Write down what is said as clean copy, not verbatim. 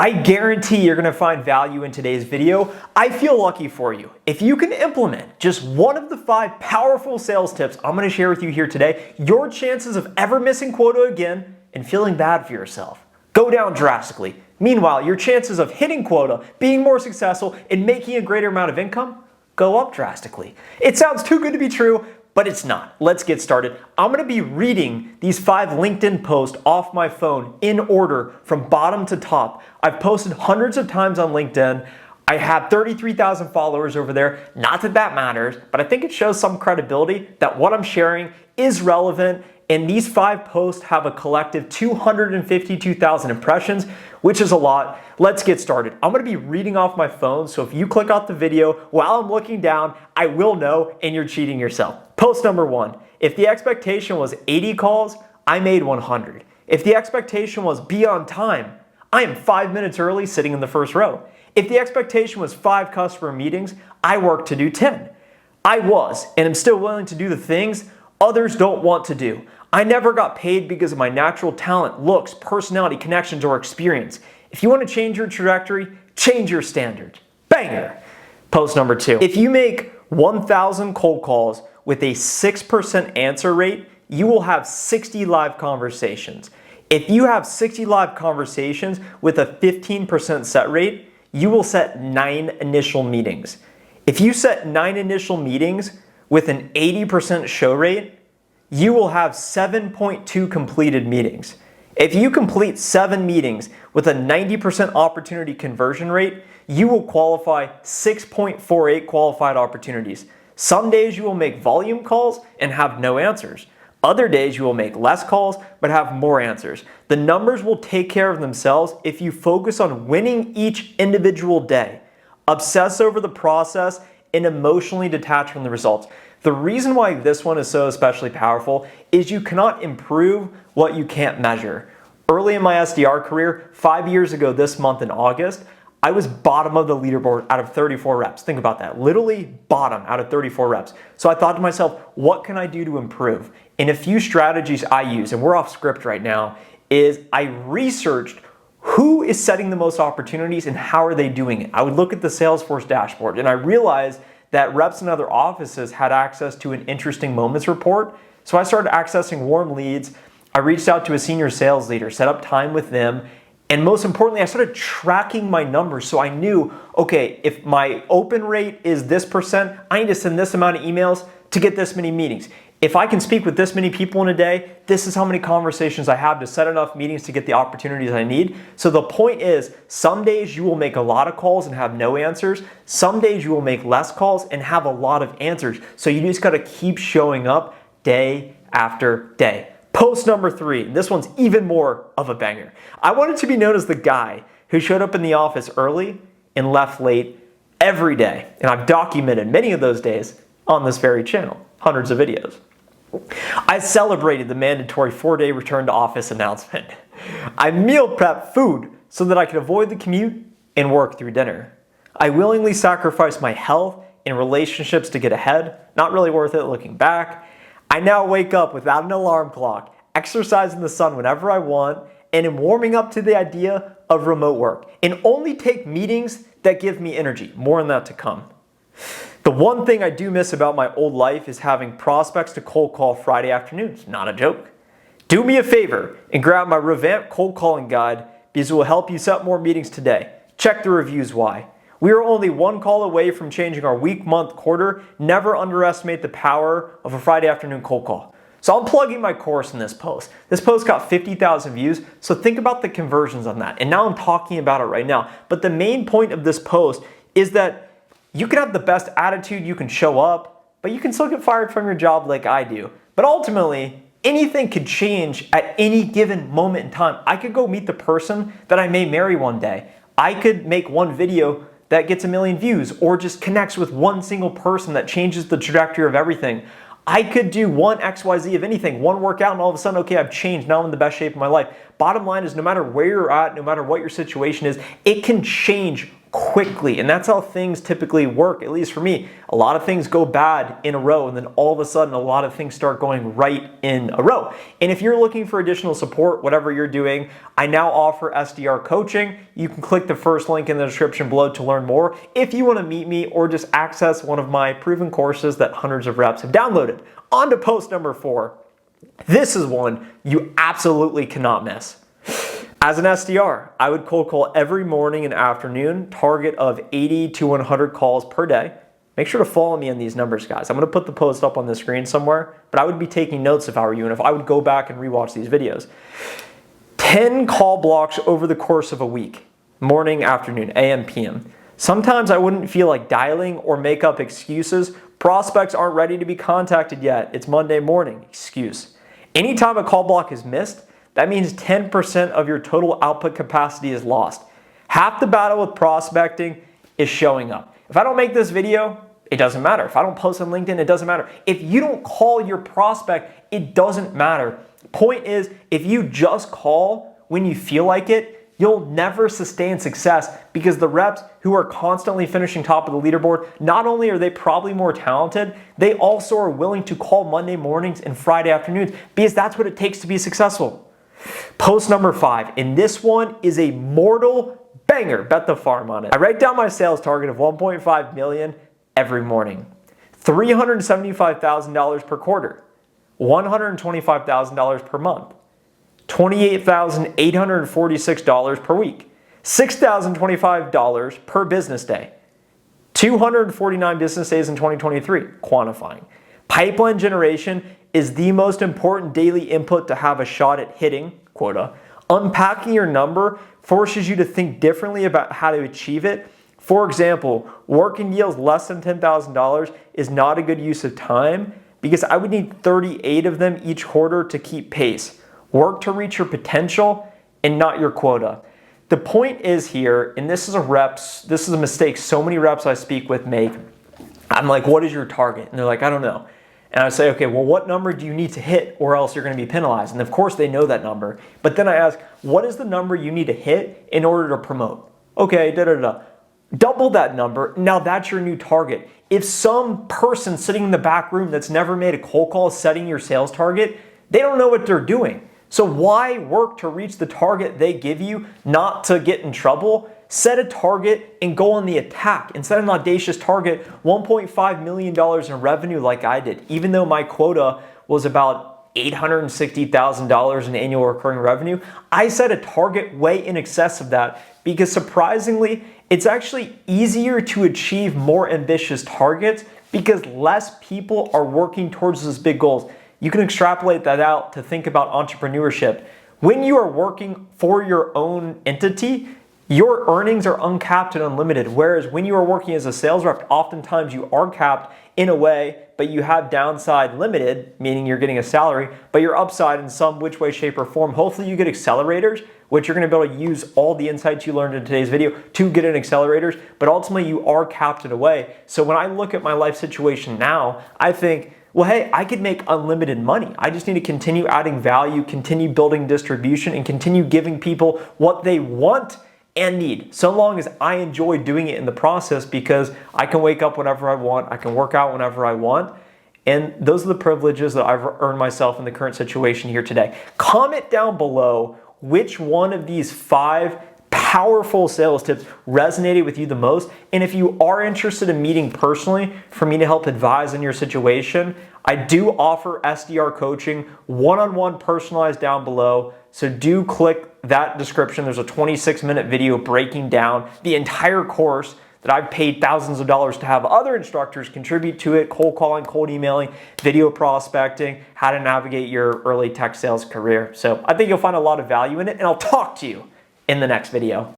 I guarantee you're gonna find value in today's video. I feel lucky for you. If you can implement just one of the 5 powerful sales tips I'm gonna share with you here today, your chances of ever missing quota again and feeling bad for yourself go down drastically. Meanwhile, your chances of hitting quota, being more successful, and making a greater amount of income go up drastically. It sounds too good to be true, but it's not. Let's get started. I'm gonna be reading these 5 LinkedIn posts off my phone in order from bottom to top. I've posted hundreds of times on LinkedIn. I have 33,000 followers over there. Not that that matters, but I think it shows some credibility that what I'm sharing is relevant, and these 5 posts have a collective 252,000 impressions, which is a lot. Let's get started. I'm gonna be reading off my phone, so if you click off the video while I'm looking down, I will know and you're cheating yourself. Post number 1, if the expectation was 80 calls, I made 100. If the expectation was be on time, I am 5 minutes early sitting in the first row. If the expectation was 5 customer meetings, I worked to do 10. I was and am still willing to do the things others don't want to do. I never got paid because of my natural talent, looks, personality, connections, or experience. If you want to change your trajectory, change your standard. Banger! Post number 2. If you make 1,000 cold calls with a 6% answer rate, you will have 60 live conversations. If you have 60 live conversations with a 15% set rate, you will set 9 initial meetings. If you set 9 initial meetings with an 80% show rate, you will have 7.2 completed meetings. If you complete 7 meetings with a 90% opportunity conversion rate, you will qualify 6.48 qualified opportunities. Some days you will make volume calls and have no answers. Other days you will make less calls but have more answers. The numbers will take care of themselves if you focus on winning each individual day, obsess over the process, and emotionally detach from the results. The reason why this one is so especially powerful is you cannot improve what you can't measure. Early in my SDR career, 5 years ago this month in August, I was bottom of the leaderboard out of 34 reps. Think about that, literally bottom out of 34 reps. So I thought to myself, what can I do to improve? And a few strategies I use, and we're off script right now, is I researched who is setting the most opportunities and how are they doing it. I would look at the Salesforce dashboard and I realized that reps in other offices had access to an interesting moments report. So I started accessing warm leads. I reached out to a senior sales leader, set up time with them, and most importantly, I started tracking my numbers so I knew, okay, if my open rate is this percent, I need to send this amount of emails to get this many meetings. If I can speak with this many people in a day, this is how many conversations I have to set enough meetings to get the opportunities I need. So the point is, some days you will make a lot of calls and have no answers. Some days you will make less calls and have a lot of answers. So you just gotta keep showing up day after day. Post number 3, this one's even more of a banger. I wanted to be known as the guy who showed up in the office early and left late every day. And I've documented many of those days on this very channel, hundreds of videos. I celebrated the mandatory 4-day return to office announcement. I meal prepped food so that I could avoid the commute and work through dinner. I willingly sacrificed my health and relationships to get ahead, not really worth it looking back. I now wake up without an alarm clock, exercise in the sun whenever I want, and am warming up to the idea of remote work, and only take meetings that give me energy. More on that to come. The one thing I do miss about my old life is having prospects to cold call Friday afternoons. Not a joke. Do me a favor and grab my revamped cold calling guide because it will help you set more meetings today. Check the reviews why. We are only 1 call away from changing our week, month, quarter. Never underestimate the power of a Friday afternoon cold call. So I'm plugging my course in this post. This post got 50,000 views, so think about the conversions on that. And now I'm talking about it right now. But the main point of this post is that you can have the best attitude, you can show up, but you can still get fired from your job like I do. But ultimately, anything could change at any given moment in time. I could go meet the person that I may marry one day. I could make one video that gets 1 million views or just connects with one single person that changes the trajectory of everything. I could do one XYZ of anything, one workout, and all of a sudden, okay, I've changed. Now I'm in the best shape of my life. Bottom line is no matter where you're at, no matter what your situation is, it can change quickly. And that's how things typically work, at least for me. A lot of things go bad in a row, and then all of a sudden a lot of things start going right in a row. And if you're looking for additional support, whatever you're doing, I now offer SDR coaching. You can click the first link in the description below to learn more if you want to meet me or just access one of my proven courses that hundreds of reps have downloaded. On to post number 4. This is one you absolutely cannot miss. As an SDR, I would cold call every morning and afternoon, target of 80 to 100 calls per day. Make sure to follow me on these numbers, guys. I'm going to put the post up on the screen somewhere, but I would be taking notes if I were you, and if I would go back and rewatch these videos. 10 call blocks over the course of a week, morning, afternoon, AM, PM. Sometimes I wouldn't feel like dialing or make up excuses. Prospects aren't ready to be contacted yet. It's Monday morning, excuse. Anytime a call block is missed, that means 10% of your total output capacity is lost. Half the battle with prospecting is showing up. If I don't make this video, it doesn't matter. If I don't post on LinkedIn, it doesn't matter. If you don't call your prospect, it doesn't matter. Point is, if you just call when you feel like it, you'll never sustain success, because the reps who are constantly finishing top of the leaderboard, not only are they probably more talented, they also are willing to call Monday mornings and Friday afternoons, because that's what it takes to be successful. Post number 5, and this one is a mortal banger. Bet the farm on it. I write down my sales target of 1.5 million every morning, $375,000 per quarter, $125,000 per month, $28,846 per week, $6,025 per business day, 249 business days in 2023, quantifying. Pipeline generation is the most important daily input to have a shot at hitting quota. Unpacking your number forces you to think differently about how to achieve it. For example, working deals less than $10,000 is not a good use of time, because I would need 38 of them each quarter to keep pace. Work to reach your potential and not your quota. The point is here, and this is a mistake so many reps I speak with make. I'm like, what is your target? And they're like, I don't know. And I say, okay, well, what number do you need to hit or else you're going to be penalized? And of course they know that number. But then I ask, what is the number you need to hit in order to promote? Okay, double that number. Now that's your new target. If some person sitting in the back room that's never made a cold call is setting your sales target, they don't know what they're doing. So why work to reach the target they give you, not to get in trouble? Set a target and go on the attack, and set an audacious target, $1.5 million in revenue like I did. Even though my quota was about $860,000 in annual recurring revenue, I set a target way in excess of that, because surprisingly, it's actually easier to achieve more ambitious targets because less people are working towards those big goals. You can extrapolate that out to think about entrepreneurship. When you are working for your own entity, your earnings are uncapped and unlimited, whereas when you are working as a sales rep, oftentimes you are capped in a way, but you have downside limited, meaning you're getting a salary, but your upside in some which way, shape, or form. Hopefully you get accelerators, which you're gonna be able to use all the insights you learned in today's video to get in accelerators, but ultimately you are capped in a way. So when I look at my life situation now, I think, well, hey, I could make unlimited money. I just need to continue adding value, continue building distribution, and continue giving people what they want and need, so long as I enjoy doing it in the process, because I can wake up whenever I want, I can work out whenever I want, and those are the privileges that I've earned myself in the current situation here today. Comment down below which one of these 5 powerful sales tips resonated with you the most, and if you are interested in meeting personally for me to help advise on your situation, I do offer SDR coaching, one-on-one personalized down below, so do click that description. There's a 26-minute video breaking down the entire course that I've paid thousands of dollars to have other instructors contribute to it: cold calling, cold emailing, video prospecting, how to navigate your early tech sales career. So I think you'll find a lot of value in it, and I'll talk to you in the next video.